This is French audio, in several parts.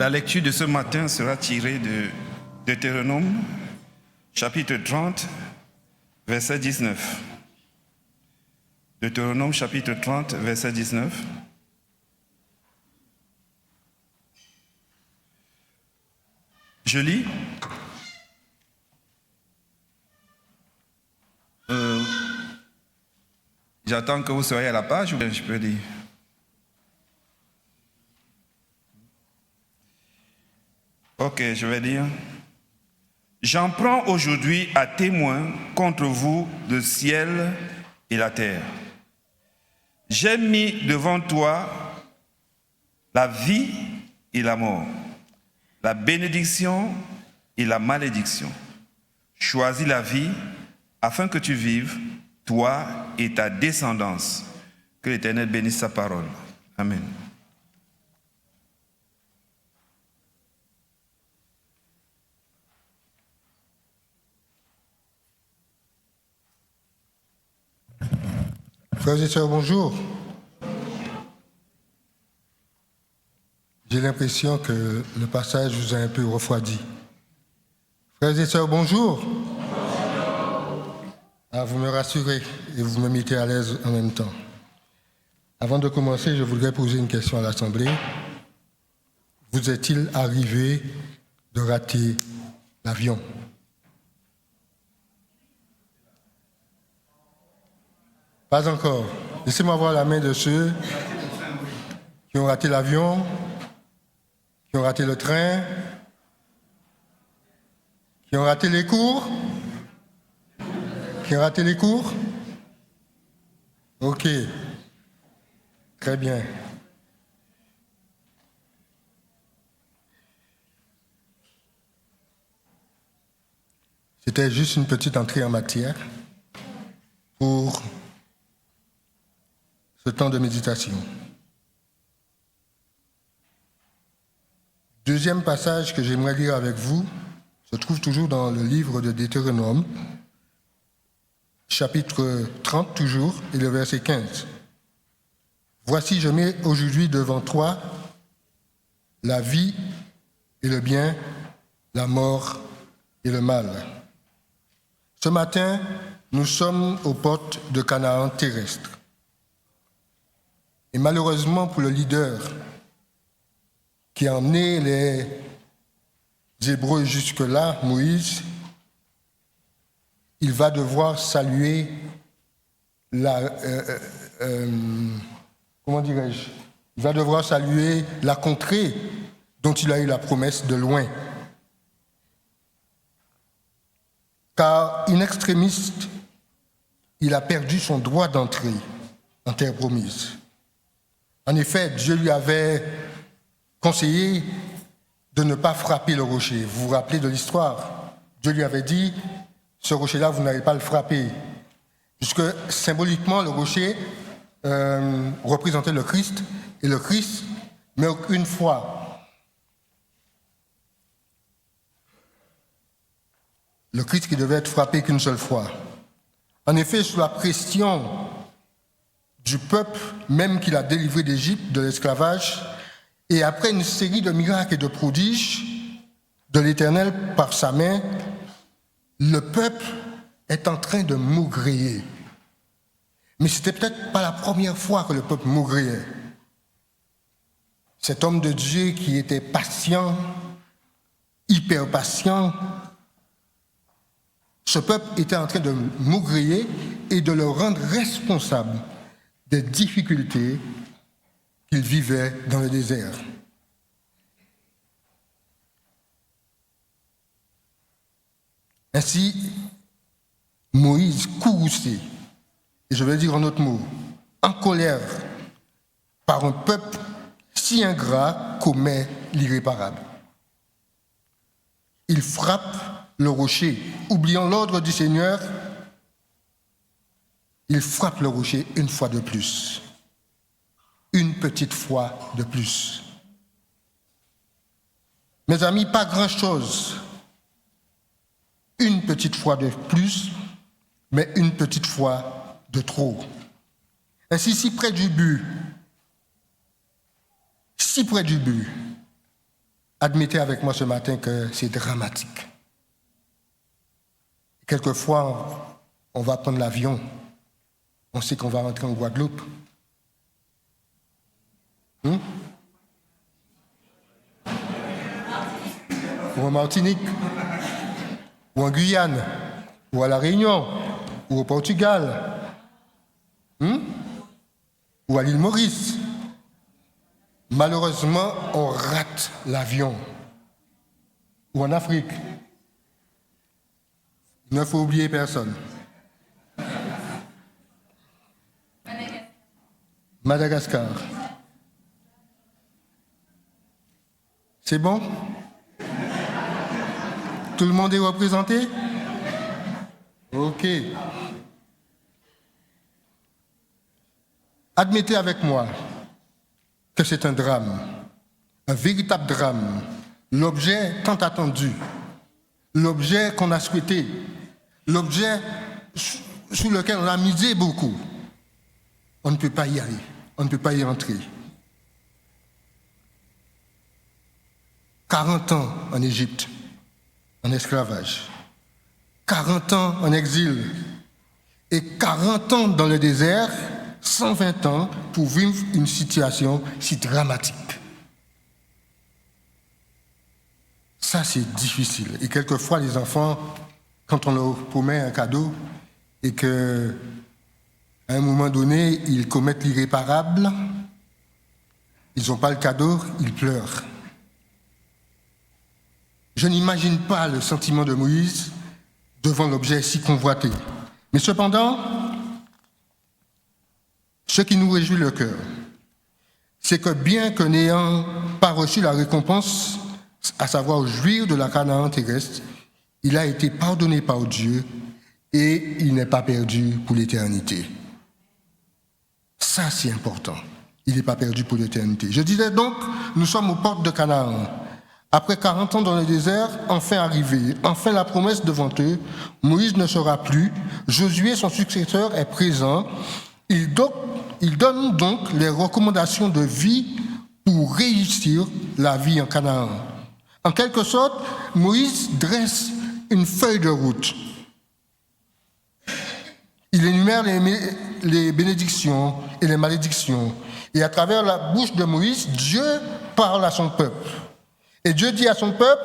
La lecture de ce matin sera tirée de Deutéronome, chapitre 30, verset 19. Deutéronome, chapitre 30, verset 19. Je lis. J'attends que vous soyez à la page ou bien je peux lire. Ok, je vais lire. J'en prends aujourd'hui à témoin contre vous le ciel et la terre. J'ai mis devant toi la vie et la mort, la bénédiction et la malédiction. Choisis la vie afin que tu vives, toi et ta descendance. Que l'Éternel bénisse sa parole. Amen. Frères et sœurs, bonjour. J'ai l'impression que le passage vous a un peu refroidi. Frères et sœurs, bonjour. Ah, vous me rassurez et vous me mettez à l'aise en même temps. Avant de commencer, je voudrais poser une question à l'Assemblée. Vous est-il arrivé de rater l'avion ? Pas encore. Laissez-moi voir la main de ceux qui ont raté l'avion, qui ont raté le train, qui ont raté les cours. Qui ont raté les cours? Ok. Très bien. C'était juste une petite entrée en matière pour ce temps de méditation. Deuxième passage que j'aimerais lire avec vous se trouve toujours dans le livre de Deutéronome, chapitre 30 toujours, et le verset 15. Voici, je mets aujourd'hui devant toi la vie et le bien, la mort et le mal. Ce matin, nous sommes aux portes de Canaan terrestre. Et malheureusement pour le leader qui a emmené les Hébreux jusque-là, Moïse, il va devoir saluer il va devoir saluer la contrée dont il a eu la promesse de loin. Car in extremis, il a perdu son droit d'entrée en terre promise. En effet, Dieu lui avait conseillé de ne pas frapper le rocher. Vous vous rappelez de l'histoire? Dieu lui avait dit, ce rocher-là, vous n'allez pas le frapper. Puisque symboliquement, le rocher représentait le Christ, et le Christ meurt une fois. Le Christ qui devait être frappé qu'une seule fois. En effet, sous la pression du peuple, même qu'il a délivré d'Égypte, de l'esclavage, et après une série de miracles et de prodiges de l'Éternel par sa main, le peuple est en train de maugréer. Mais ce n'était peut-être pas la première fois que le peuple maugréait. Cet homme de Dieu qui était patient, hyper patient, ce peuple était en train de maugréer et de le rendre responsable des difficultés qu'il vivait dans le désert. Ainsi, Moïse, courroucé, et je vais dire en autre mot, en colère par un peuple si ingrat, commet l'irréparable. Il frappe le rocher, oubliant l'ordre du Seigneur, il frappe le rocher une fois de plus, une petite fois de plus. Mes amis, pas grand-chose. Une petite fois de plus, mais une petite fois de trop. Ainsi, si près du but, Admettez avec moi ce matin que c'est dramatique. Quelquefois, on va prendre l'avion, on sait qu'on va rentrer en Guadeloupe. Ou en Martinique, ou en Guyane, ou à La Réunion, ou au Portugal, ou à l'île Maurice. Malheureusement, on rate l'avion. Ou en Afrique. Il ne faut oublier personne. Madagascar. C'est bon? Tout le monde est représenté? Ok. Admettez avec moi que c'est un drame, un véritable drame, l'objet tant attendu, l'objet qu'on a souhaité, l'objet sous lequel on a misé beaucoup. On ne peut pas y aller, on ne peut pas y entrer. 40 ans en Égypte, en esclavage, 40 ans en exil et 40 ans dans le désert, 120 ans pour vivre une situation si dramatique. Ça, c'est difficile. Et quelquefois, les enfants, quand on leur promet un cadeau et qu'à un moment donné, ils commettent l'irréparable, ils n'ont pas le cadeau, ils pleurent. Je n'imagine pas le sentiment de Moïse devant l'objet si convoité. Mais cependant, ce qui nous réjouit le cœur, c'est que bien que n'ayant pas reçu la récompense, à savoir jouir de la Canaan terrestre, il a été pardonné par Dieu et il n'est pas perdu pour l'éternité. Ça, c'est important. Il n'est pas perdu pour l'éternité. Je disais donc, nous sommes aux portes de Canaan. Après 40 ans dans le désert, enfin arrivé, enfin la promesse devant eux, Moïse ne sera plus, Josué, son successeur, est présent. Il donne donc les recommandations de vie pour réussir la vie en Canaan. En quelque sorte, Moïse dresse une feuille de route. Il énumère les bénédictions et les malédictions. Et à travers la bouche de Moïse, Dieu parle à son peuple. Et Dieu dit à son peuple,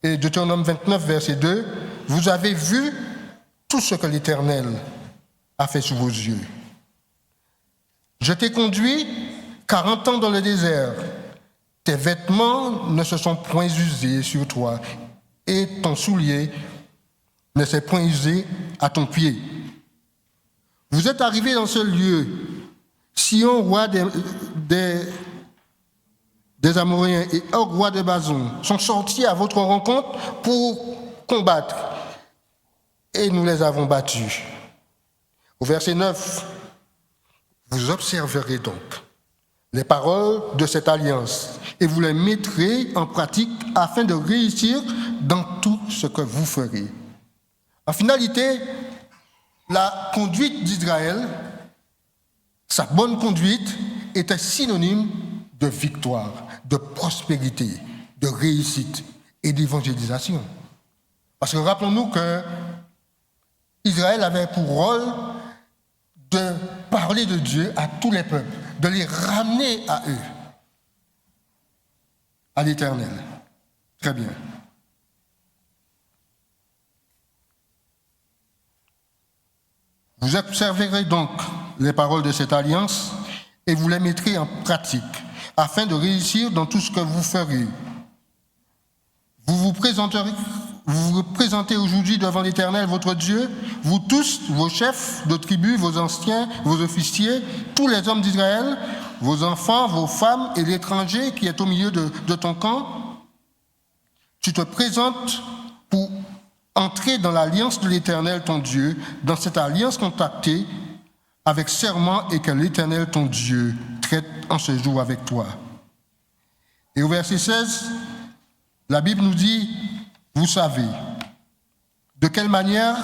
et Deutéronome 29, verset 2, « Vous avez vu tout ce que l'Éternel a fait sous vos yeux. Je t'ai conduit 40 ans dans le désert. Tes vêtements ne se sont point usés sur toi, et ton soulier ne s'est point usé à ton pied. Vous êtes arrivés dans ce lieu. Sihon, roi des Amoréens, et Og, roi de Bazon, sont sortis à votre rencontre pour combattre. Et nous les avons battus. » Au verset 9, « Vous observerez donc les paroles de cette alliance et vous les mettrez en pratique afin de réussir dans tout ce que vous ferez. » En finalité, la conduite d'Israël, sa bonne conduite, était synonyme de victoire, de prospérité, de réussite et d'évangélisation. Parce que rappelons-nous que Israël avait pour rôle de parler de Dieu à tous les peuples, de les ramener à eux, à l'Éternel. Très bien. Vous observerez donc les paroles de cette alliance et vous les mettrez en pratique afin de réussir dans tout ce que vous ferez. Vous vous présentez aujourd'hui devant l'Éternel, votre Dieu, vous tous, vos chefs de tribus, vos anciens, vos officiers, tous les hommes d'Israël, vos enfants, vos femmes et l'étranger qui est au milieu de ton camp. Tu te présentes pour entrer dans l'alliance de l'Éternel, ton Dieu, dans cette alliance contractée avec serment et que l'Éternel, ton Dieu, traite en ce jour avec toi. Et au verset 16, la Bible nous dit, vous savez de quelle manière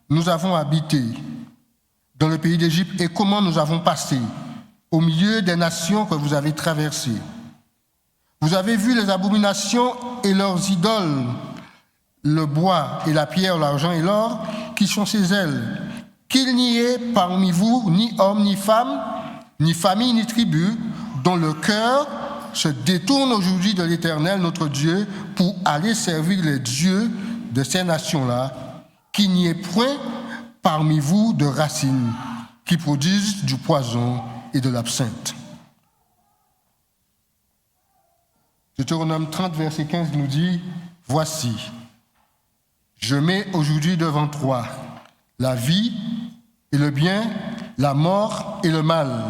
nous avons habité dans le pays d'Égypte et comment nous avons passé au milieu des nations que vous avez traversées. Vous avez vu les abominations et leurs idoles, le bois et la pierre, l'argent et l'or, qui sont chez elles. Qu'il n'y ait parmi vous ni homme, ni femme, ni famille, ni tribu, dont le cœur se détourne aujourd'hui de l'Éternel, notre Dieu, pour aller servir les dieux de ces nations-là, qu'il n'y ait point parmi vous de racines qui produisent du poison et de l'absinthe. Deutéronome 30, verset 15 nous dit, « Voici, je mets aujourd'hui devant toi la vie et le bien, la mort et le mal. »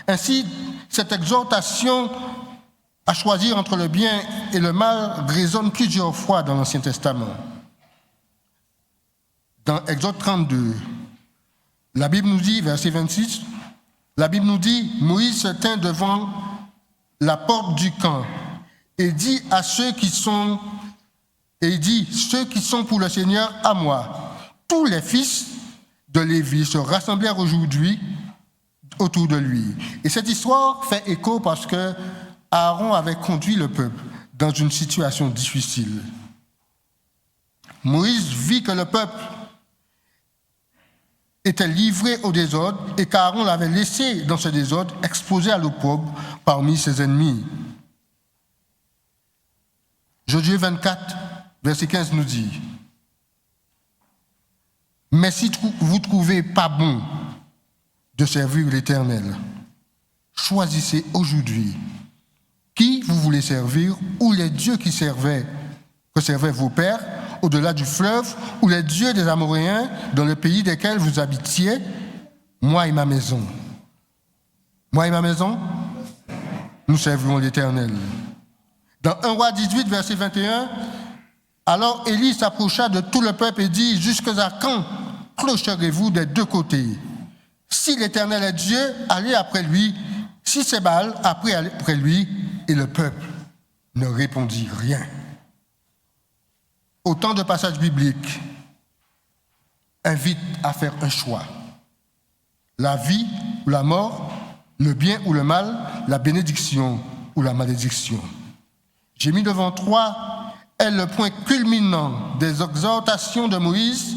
Ainsi, cette exhortation à choisir entre le bien et le mal résonne plusieurs fois dans l'Ancien Testament. Dans Exode 32, la Bible nous dit, verset 26, la Bible nous dit, « Moïse se tint devant la porte du camp et dit à ceux qui sont pour le Seigneur à moi, tous les fils de Lévi se rassemblèrent aujourd'hui autour de lui. » Et cette histoire fait écho parce que Aaron avait conduit le peuple dans une situation difficile. Moïse vit que le peuple était livré au désordre et qu'Aaron l'avait laissé dans ce désordre, exposé à l'opprobre parmi ses ennemis. Josué 24, verset 15 nous dit, « Mais si vous ne trouvez pas bon de servir l'Éternel, choisissez aujourd'hui qui vous voulez servir, ou les dieux que servaient vos pères, au-delà du fleuve, ou les dieux des Amoréens, dans le pays desquels vous habitiez, moi et ma maison. Moi et ma maison, nous servirons l'Éternel. » Dans 1 Roi 18, verset 21, alors Élie s'approcha de tout le peuple et dit, « Jusqu'à quand clocherez-vous des deux côtés? Si l'Éternel est Dieu, allez après lui. Si c'est Baal, allez après lui. » Et le peuple ne répondit rien. Autant de passages bibliques invitent à faire un choix. La vie ou la mort, le bien ou le mal, la bénédiction ou la malédiction. J'ai mis devant toi est le point culminant des exhortations de Moïse,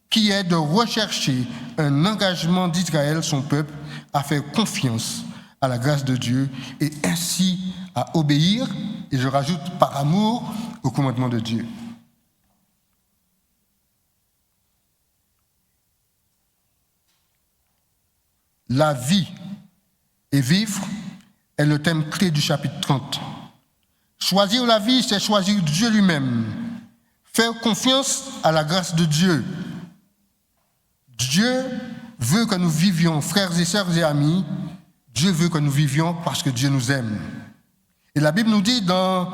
qui est de rechercher un engagement d'Israël, son peuple, à faire confiance à la grâce de Dieu et ainsi à obéir, et je rajoute par amour, au commandement de Dieu. La vie et vivre est le thème clé du chapitre 30. Choisir la vie, c'est choisir Dieu lui-même. Faire confiance à la grâce de Dieu. Dieu veut que nous vivions, frères et sœurs et amis, Dieu veut que nous vivions parce que Dieu nous aime. Et la Bible nous dit dans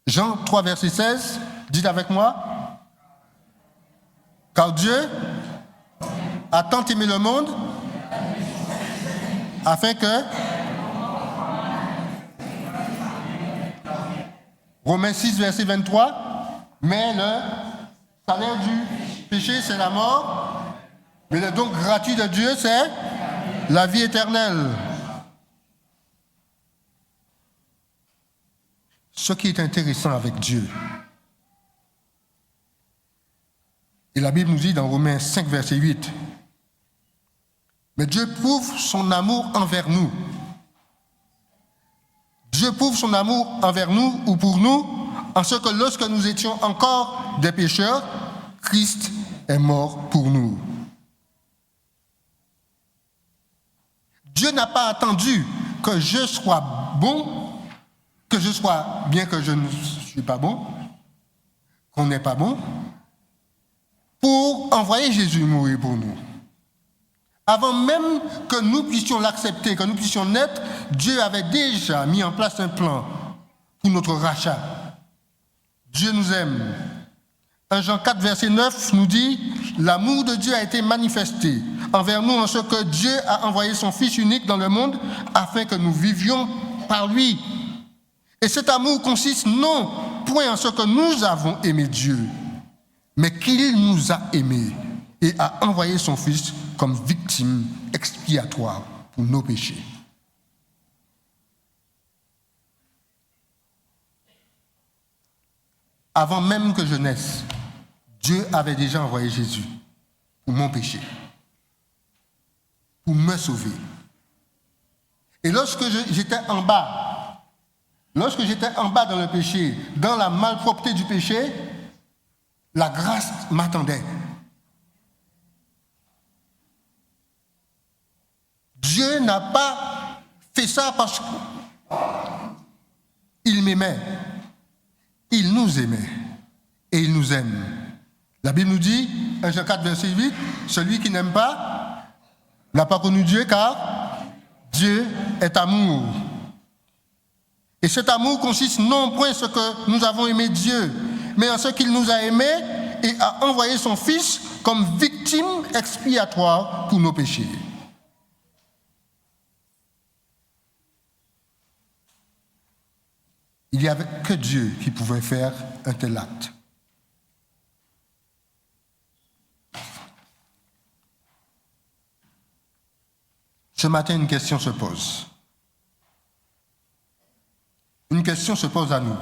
Jean 3, verset 16, dites avec moi, « Car Dieu a tant aimé le monde, afin que... » Romains 6, verset 23, « Mais le salaire du péché, c'est la mort, mais le don gratuit de Dieu, c'est la vie éternelle. » Ce qui est intéressant avec Dieu, et la Bible nous dit dans Romains 5, verset 8, « Mais Dieu prouve son amour envers nous. » Dieu prouve son amour envers nous ou pour nous, en ce que lorsque nous étions encore des pécheurs, Christ est mort pour nous. Dieu n'a pas attendu que je sois bon, que je sois bien que je ne suis pas bon, qu'on n'est pas bon, pour envoyer Jésus mourir pour nous. Avant même que nous puissions l'accepter, que nous puissions naître, Dieu avait déjà mis en place un plan pour notre rachat. Dieu nous aime. 1 Jean 4, verset 9 nous dit « L'amour de Dieu a été manifesté envers nous en ce que Dieu a envoyé son Fils unique dans le monde afin que nous vivions par lui. Et cet amour consiste non point en ce que nous avons aimé Dieu, mais qu'il nous a aimés et a envoyé son Fils comme victime expiatoire pour nos péchés. » avant même que je naisse, Dieu avait déjà envoyé Jésus pour mon péché, pour me sauver. Et lorsque j'étais en bas dans le péché, dans la malpropreté du péché, la grâce m'attendait. Dieu n'a pas fait ça parce qu'il m'aimait. Il nous aimait et il nous aime. La Bible nous dit, 1 Jean 4, verset 8, celui qui n'aime pas n'a pas connu Dieu car Dieu est amour. Et cet amour consiste non point en ce que nous avons aimé Dieu, mais en ce qu'il nous a aimés et a envoyé son Fils comme victime expiatoire pour nos péchés. Il n'y avait que Dieu qui pouvait faire un tel acte. Ce matin, une question se pose. Une question se pose à nous.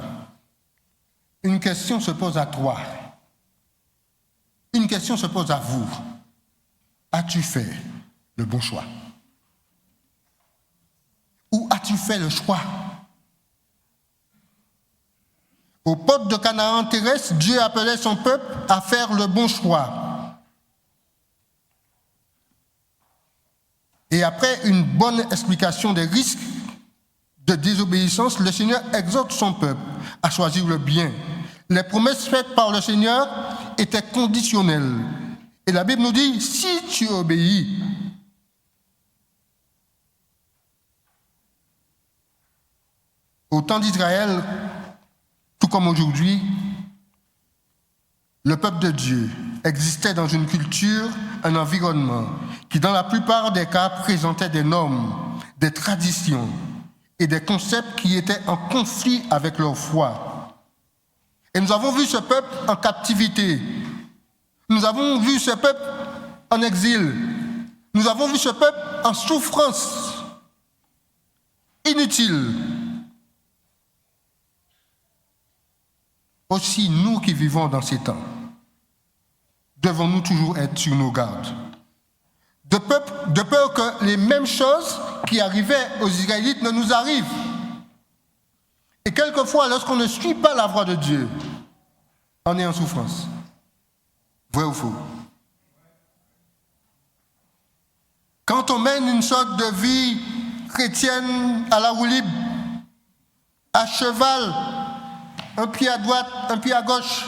Une question se pose à toi. Une question se pose à vous. As-tu fait le bon choix? Ou as-tu fait le choix? Au peuple de Canaan terrestre, Dieu appelait son peuple à faire le bon choix. Et après une bonne explication des risques de désobéissance, le Seigneur exhorte son peuple à choisir le bien. Les promesses faites par le Seigneur étaient conditionnelles. Et la Bible nous dit, si tu obéis, au temps d'Israël, tout comme aujourd'hui, le peuple de Dieu existait dans une culture, un environnement qui, dans la plupart des cas, présentait des normes, des traditions et des concepts qui étaient en conflit avec leur foi. Et nous avons vu ce peuple en captivité. Nous avons vu ce peuple en exil. Nous avons vu ce peuple en souffrance inutile. Aussi, nous qui vivons dans ces temps, devons-nous toujours être sur nos gardes, de peur que les mêmes choses qui arrivaient aux Israélites ne nous arrivent. Et quelquefois, lorsqu'on ne suit pas la voie de Dieu, on est en souffrance. Vrai ou faux? Quand on mène une sorte de vie chrétienne à la roue libre, à cheval, un pied à droite, un pied à gauche,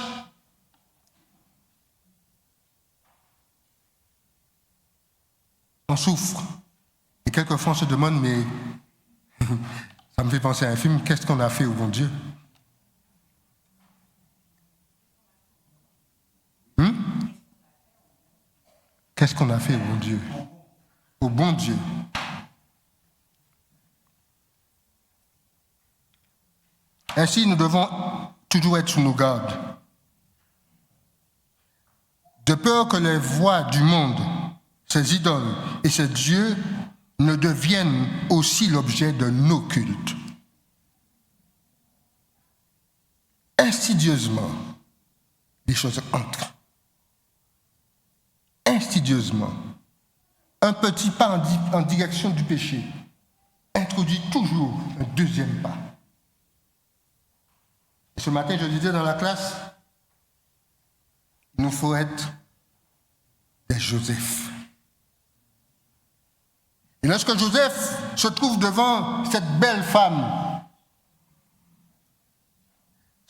on souffre. Et quelquefois on se demande, mais ça me fait penser à un film, qu'est-ce qu'on a fait au bon Dieu? Qu'est-ce qu'on a fait au bon Dieu? Au bon Dieu. Ainsi, nous devons toujours être sous nos gardes, de peur que les voies du monde, ces idoles et ces dieux ne deviennent aussi l'objet de nos cultes. Insidieusement, les choses entrent. Insidieusement, un petit pas en direction du péché introduit toujours un deuxième pas. Ce matin, je disais dans la classe, il nous faut être des Joseph. Et lorsque Joseph se trouve devant cette belle femme,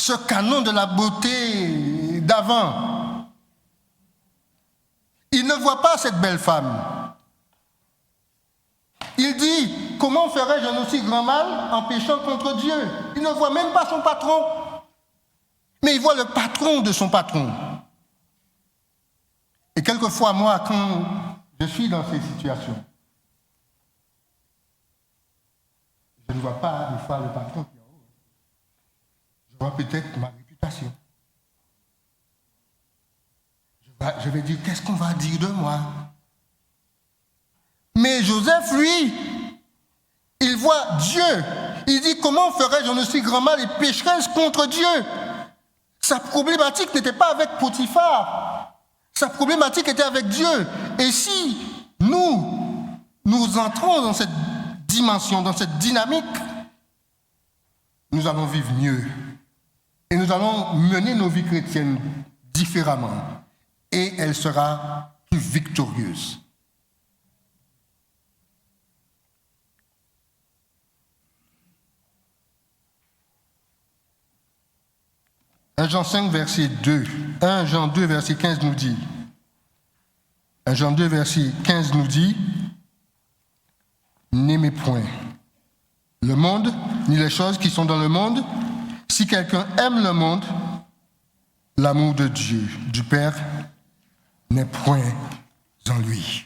ce canon de la beauté d'avant, il ne voit pas cette belle femme. Il dit, comment ferais-je un aussi grand mal en péchant contre Dieu? Il ne voit même pas son patron. Mais il voit le patron de son patron. Et quelquefois, moi, quand je suis dans ces situations, je ne vois pas des fois le patron qui est en haut. Je vois peut-être ma réputation. Je vais dire, qu'est-ce qu'on va dire de moi? Mais Joseph, lui, il voit Dieu. Il dit, comment ferais-je un aussi grand mal et pécherais-je contre Dieu? Sa problématique n'était pas avec Potiphar. Sa problématique était avec Dieu. Et si nous entrons dans cette dimension, dans cette dynamique, nous allons vivre mieux. Et nous allons mener nos vies chrétiennes différemment. Et elle sera plus victorieuse. Jean 5, verset 2. 1 Jean 2, verset 15 nous dit. 1 Jean 2, verset 15 nous dit, n'aimez point le monde, ni les choses qui sont dans le monde. Si quelqu'un aime le monde, l'amour de Dieu, du Père, n'est point en lui.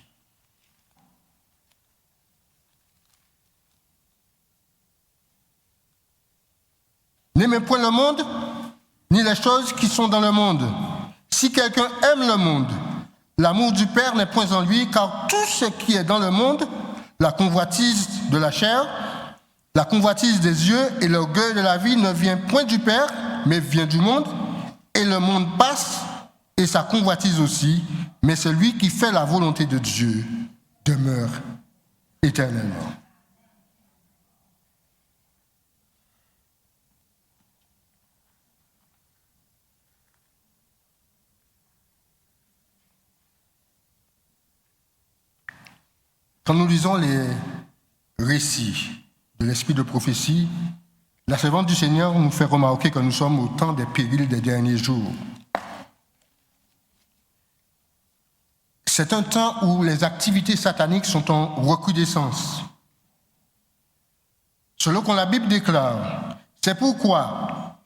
N'aimez point le monde, ni les choses qui sont dans le monde. Si quelqu'un aime le monde, l'amour du Père n'est point en lui, car tout ce qui est dans le monde, la convoitise de la chair, la convoitise des yeux et l'orgueil de la vie ne vient point du Père, mais vient du monde. Et le monde passe, et sa convoitise aussi, mais celui qui fait la volonté de Dieu demeure éternellement. Quand nous lisons les récits de l'esprit de prophétie, la servante du Seigneur nous fait remarquer que nous sommes au temps des périls des derniers jours. C'est un temps où les activités sataniques sont en recrudescence. Selon que la Bible déclare, c'est pourquoi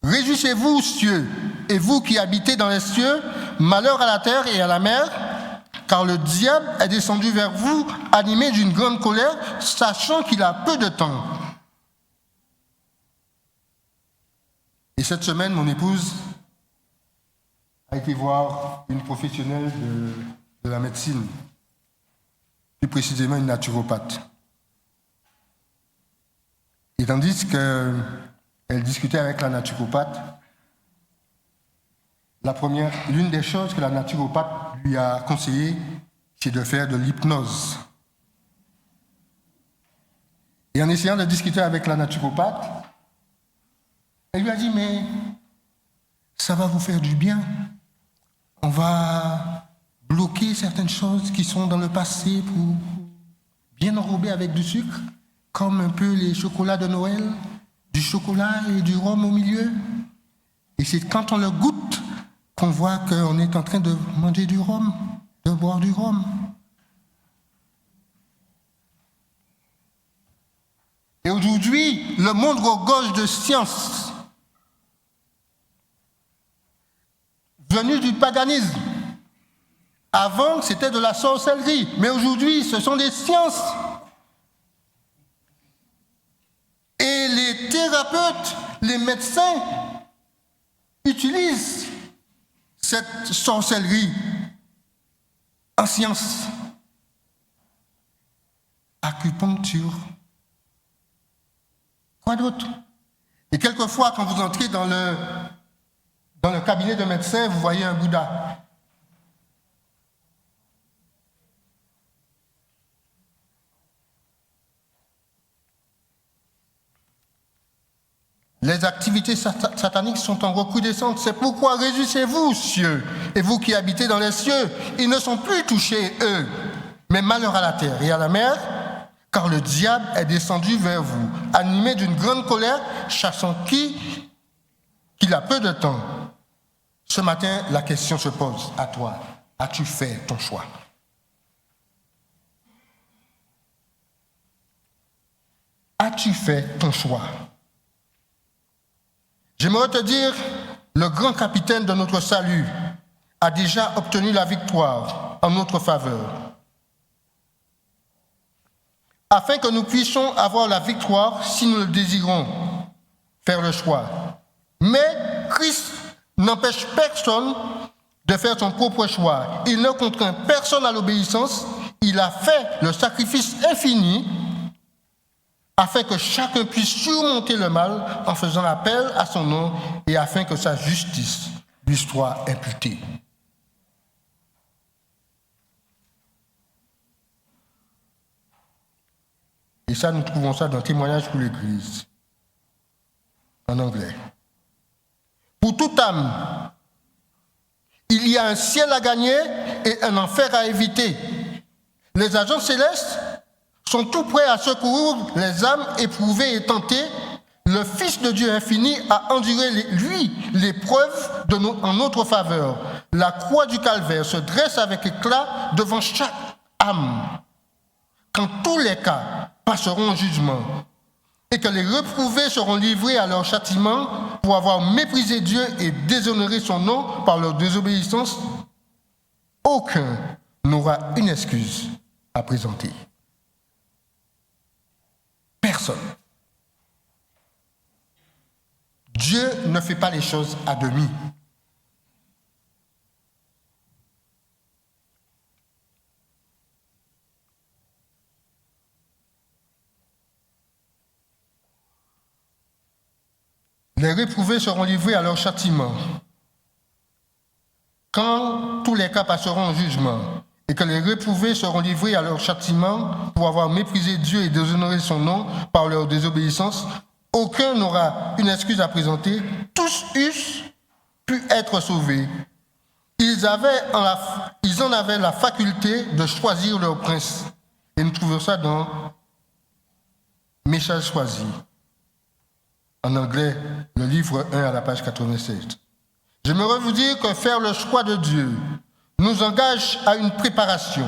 réjouissez-vous, cieux, et vous qui habitez dans les cieux, malheur à la terre et à la mer, car le diable est descendu vers vous, animé d'une grande colère, sachant qu'il a peu de temps. Et cette semaine, mon épouse a été voir une professionnelle de la médecine, plus précisément une naturopathe. Et tandis qu'elle discutait avec la naturopathe, l'une des choses que la naturopathe lui a conseillé, c'est de faire de l'hypnose. Et en essayant de discuter avec la naturopathe, elle lui a dit, mais ça va vous faire du bien. On va bloquer certaines choses qui sont dans le passé pour bien enrober avec du sucre, comme un peu les chocolats de Noël, du chocolat et du rhum au milieu. Et c'est quand on le goûte qu'on voit qu'on est en train de manger du rhum, de boire du rhum. Et aujourd'hui, le monde regorge de sciences venues du paganisme. Avant, c'était de la sorcellerie, mais aujourd'hui, ce sont des sciences. Et les thérapeutes, les médecins utilisent cette sorcellerie en science. Acupuncture. Quoi d'autre? Et quelquefois, quand vous entrez dans le cabinet de médecin, vous voyez un Bouddha. Les activités sataniques sont en recrudescence. C'est pourquoi réjouissez-vous, cieux, et vous qui habitez dans les cieux. Ils ne sont plus touchés, eux, mais malheur à la terre et à la mer, car le diable est descendu vers vous, animé d'une grande colère, chassant qu'il a peu de temps. Ce matin, la question se pose à toi. As-tu fait ton choix? As-tu fait ton choix? J'aimerais te dire, le grand capitaine de notre salut a déjà obtenu la victoire en notre faveur. Afin que nous puissions avoir la victoire si nous le désirons, faire le choix. Mais Christ n'empêche personne de faire son propre choix. Il ne contraint personne à l'obéissance. Il a fait le sacrifice infini afin que chacun puisse surmonter le mal en faisant appel à son nom et afin que sa justice lui soit imputée. Et ça, nous trouvons ça dans Témoignage pour l'Église, en anglais. Pour toute âme, il y a un ciel à gagner et un enfer à éviter. Les agents célestes sont tout prêts à secourir les âmes éprouvées et tentées. Le Fils de Dieu infini a enduré, lui, l'épreuve en notre faveur. La croix du calvaire se dresse avec éclat devant chaque âme. Quand tous les cas passeront au jugement et que les reprouvés seront livrés à leur châtiment pour avoir méprisé Dieu et déshonoré son nom par leur désobéissance, aucun n'aura une excuse à présenter. Personne. Dieu ne fait pas les choses à demi. Les réprouvés seront livrés à leur châtiment. Quand tous les cas passeront au jugement et que les réprouvés seront livrés à leur châtiment pour avoir méprisé Dieu et déshonoré son nom par leur désobéissance, aucun n'aura une excuse à présenter. Tous eussent pu être sauvés. Ils en avaient la faculté de choisir leur prince. Et nous trouvons ça dans Michel Choisi. En anglais, le livre 1 à la page 87. J'aimerais vous dire que faire le choix de Dieu nous engage à une préparation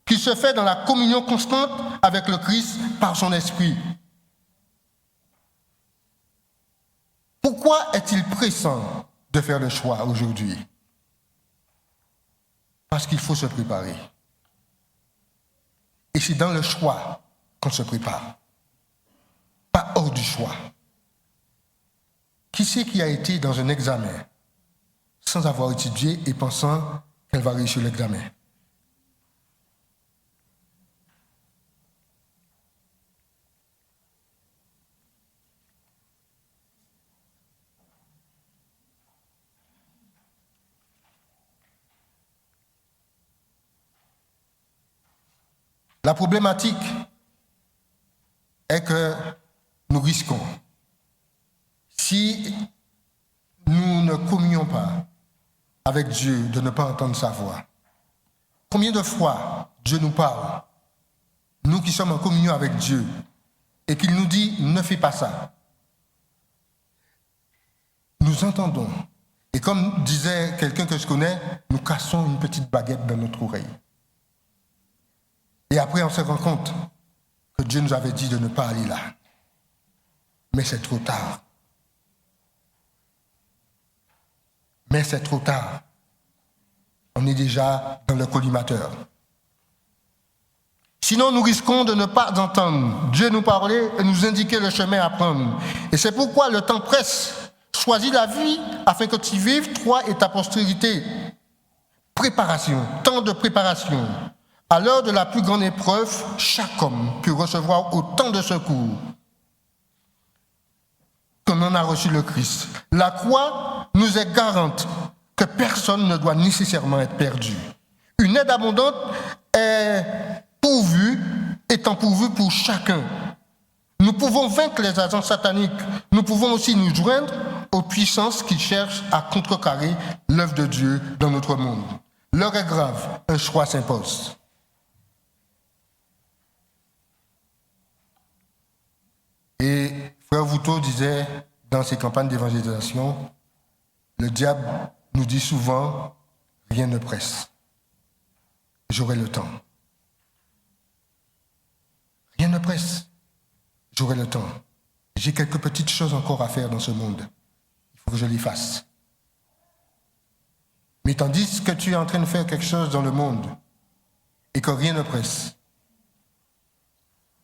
qui se fait dans la communion constante avec le Christ par son esprit. Pourquoi est-il pressant de faire le choix aujourd'hui? Parce qu'il faut se préparer. Et c'est dans le choix qu'on se prépare, pas hors du choix. Qui c'est qui a été dans un examen sans avoir étudié et pensant qu'elle va réussir l'examen? La problématique est que nous risquons, si nous ne communions pas avec Dieu, de ne pas entendre sa voix. Combien de fois Dieu nous parle, nous qui sommes en communion avec Dieu, et qu'il nous dit « ne fais pas ça ». Nous entendons, et comme disait quelqu'un que je connais, nous cassons une petite baguette dans notre oreille. Et après, on se rend compte que Dieu nous avait dit de ne pas aller là. Mais c'est trop tard. Mais c'est trop tard. On est déjà dans le collimateur. Sinon, nous risquons de ne pas entendre Dieu nous parler et nous indiquer le chemin à prendre. Et c'est pourquoi le temps presse. Choisis la vie afin que tu vives, toi et ta postérité. Préparation, temps de préparation. À l'heure de la plus grande épreuve, chaque homme peut recevoir autant de secours qu'on en a reçu le Christ. La croix nous est garante que personne ne doit nécessairement être perdu. Une aide abondante étant pourvue pour chacun. Nous pouvons vaincre les agents sataniques. Nous pouvons aussi nous joindre aux puissances qui cherchent à contrecarrer l'œuvre de Dieu dans notre monde. L'heure est grave, un choix s'impose. Et Frère Vouteau disait dans ses campagnes d'évangélisation, le diable nous dit souvent, rien ne presse. J'aurai le temps. Rien ne presse. J'aurai le temps. J'ai quelques petites choses encore à faire dans ce monde. Il faut que je les fasse. Mais tandis que tu es en train de faire quelque chose dans le monde et que rien ne presse,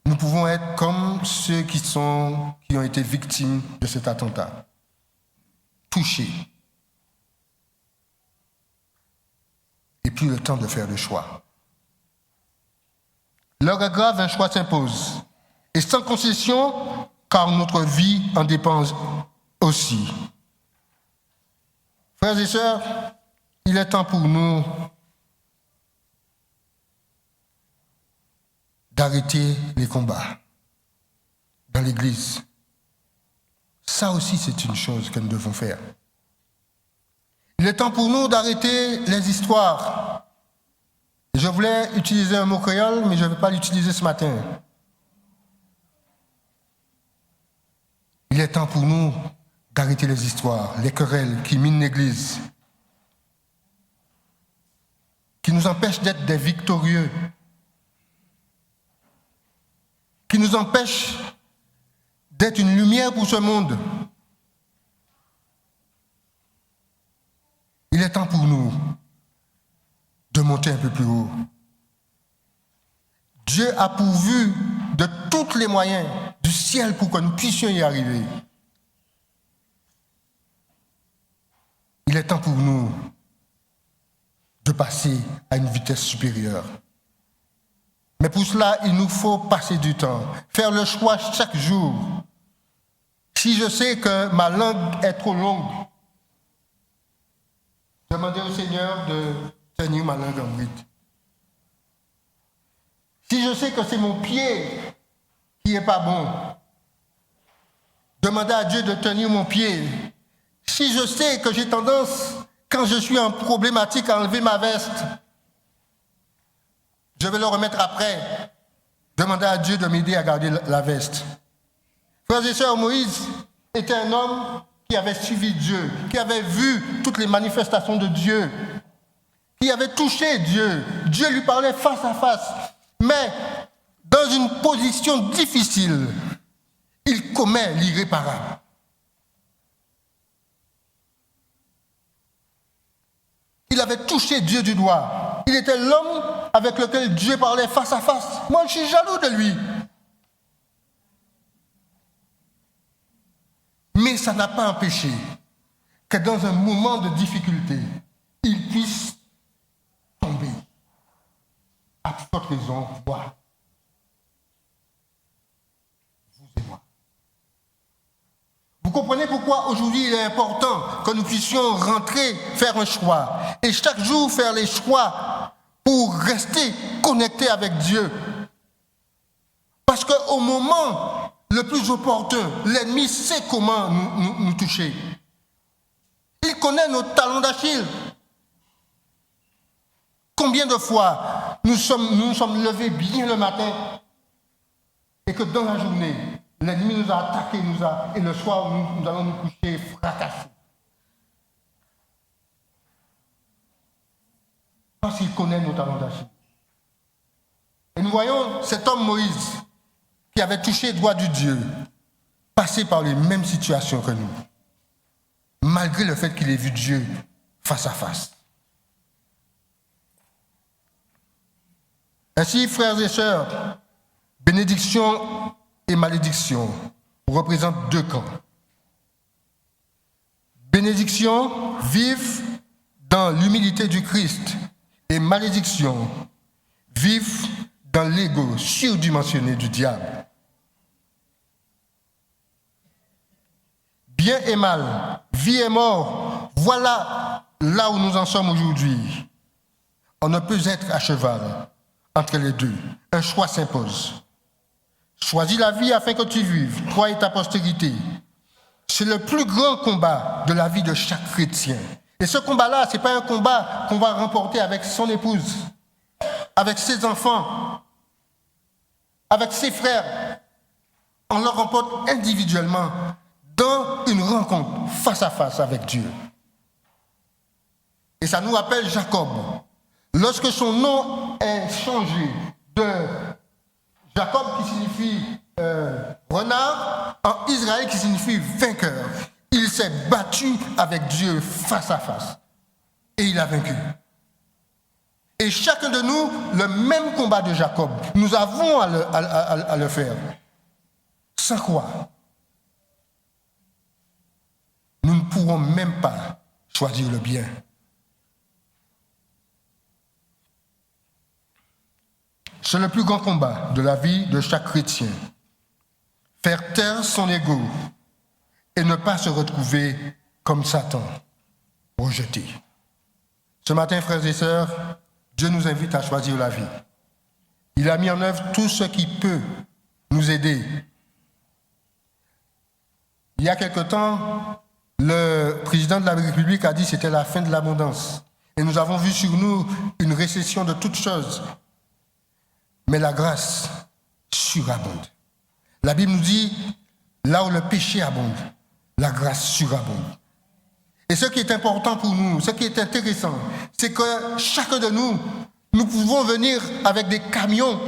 nous pouvons être comme ceux qui ont été victimes de cet attentat, touchés. Et plus le temps de faire le choix. L'heure est grave, un choix s'impose. et sans concession, car notre vie en dépend aussi. Frères et sœurs, il est temps pour nous d'arrêter les combats dans l'Église. Ça aussi, c'est une chose que nous devons faire. Il est temps pour nous d'arrêter les histoires. Je voulais utiliser un mot créole, mais je ne vais pas l'utiliser ce matin. Il est temps pour nous d'arrêter les histoires, les querelles qui minent l'Église, qui nous empêchent d'être des victorieux, qui nous empêchent d'être une lumière pour ce monde. Il est temps pour nous de monter un peu plus haut. Dieu a pourvu de tous les moyens du ciel pour que nous puissions y arriver. Il est temps pour nous de passer à une vitesse supérieure. Mais pour cela, il nous faut passer du temps, faire le choix chaque jour. Si je sais que ma langue est trop longue, demandez au Seigneur de tenir ma langue en bride. Si je sais que c'est mon pied qui n'est pas bon, demandez à Dieu de tenir mon pied. Si je sais que j'ai tendance, quand je suis en problématique, à enlever ma veste, je vais le remettre après. Demandez à Dieu de m'aider à garder la veste. Frères et sœurs, Moïse était un homme qui avait suivi Dieu, qui avait vu toutes les manifestations de Dieu, qui avait touché Dieu. Dieu lui parlait face à face. Mais dans une position difficile, il commet l'irréparable. Il avait touché Dieu du doigt. Il était l'homme avec lequel Dieu parlait face à face. Moi, je suis jaloux de lui. Mais ça n'a pas empêché que dans un moment de difficulté, il puisse tomber. À forte raison, moi, vous et moi. Vous comprenez pourquoi aujourd'hui il est important que nous puissions rentrer, faire un choix. Et chaque jour faire les choix pour rester connectés avec Dieu. Parce qu'au moment le plus opportun, l'ennemi sait comment nous toucher. Il connaît nos talons d'Achille. Combien de fois nous nous sommes levés bien le matin et que dans la journée, l'ennemi nous a attaqués, et le soir, nous allons nous coucher fracassés. Parce qu'il connaît nos talons d'Achille. Et nous voyons cet homme Moïse qui avait touché le doigt de Dieu, passer par les mêmes situations que nous, malgré le fait qu'il ait vu Dieu face à face. Ainsi, frères et sœurs, bénédiction et malédiction représentent deux camps. Bénédiction, vive dans l'humilité du Christ, et malédiction, vive dans l'ego surdimensionné du diable. Bien et mal, vie et mort, voilà là où nous en sommes aujourd'hui. On ne peut être à cheval entre les deux. Un choix s'impose. Choisis la vie afin que tu vives, toi et ta postérité. C'est le plus grand combat de la vie de chaque chrétien. Et ce combat-là, ce n'est pas un combat qu'on va remporter avec son épouse, avec ses enfants, avec ses frères. On le remporte individuellement dans une rencontre face à face avec Dieu. Et ça nous rappelle Jacob. Lorsque son nom est changé de Jacob qui signifie renard en Israël qui signifie vainqueur, il s'est battu avec Dieu face à face. Et il a vaincu. Et chacun de nous, le même combat de Jacob, nous avons à le faire. Sans quoi, nous ne pourrons même pas choisir le bien. C'est le plus grand combat de la vie de chaque chrétien. faire taire son ego et ne pas se retrouver comme Satan, rejeté. Ce matin, frères et sœurs, Dieu nous invite à choisir la vie. Il a mis en œuvre tout ce qui peut nous aider. Il y a quelque temps, le président de la République a dit que c'était la fin de l'abondance. Et nous avons vu sur nous une récession de toutes choses. Mais la grâce surabonde. La Bible nous dit, là où le péché abonde, la grâce surabonde. Et ce qui est important pour nous, ce qui est intéressant, c'est que chacun de nous, nous pouvons venir avec des camions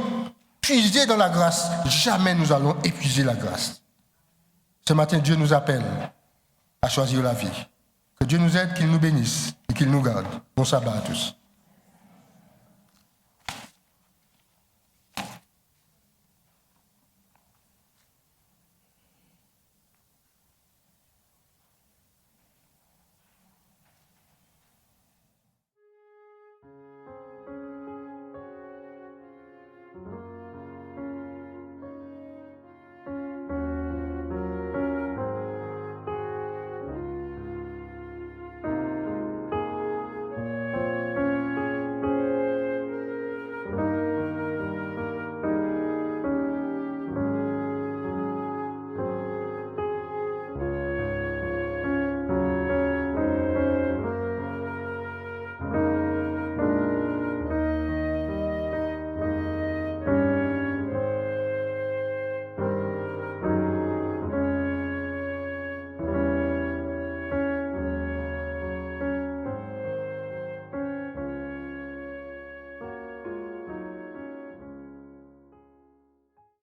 puiser dans la grâce. Jamais nous allons épuiser la grâce. Ce matin, Dieu nous appelle à choisir la vie. Que Dieu nous aide, qu'il nous bénisse et qu'il nous garde. Bon sabbat à tous.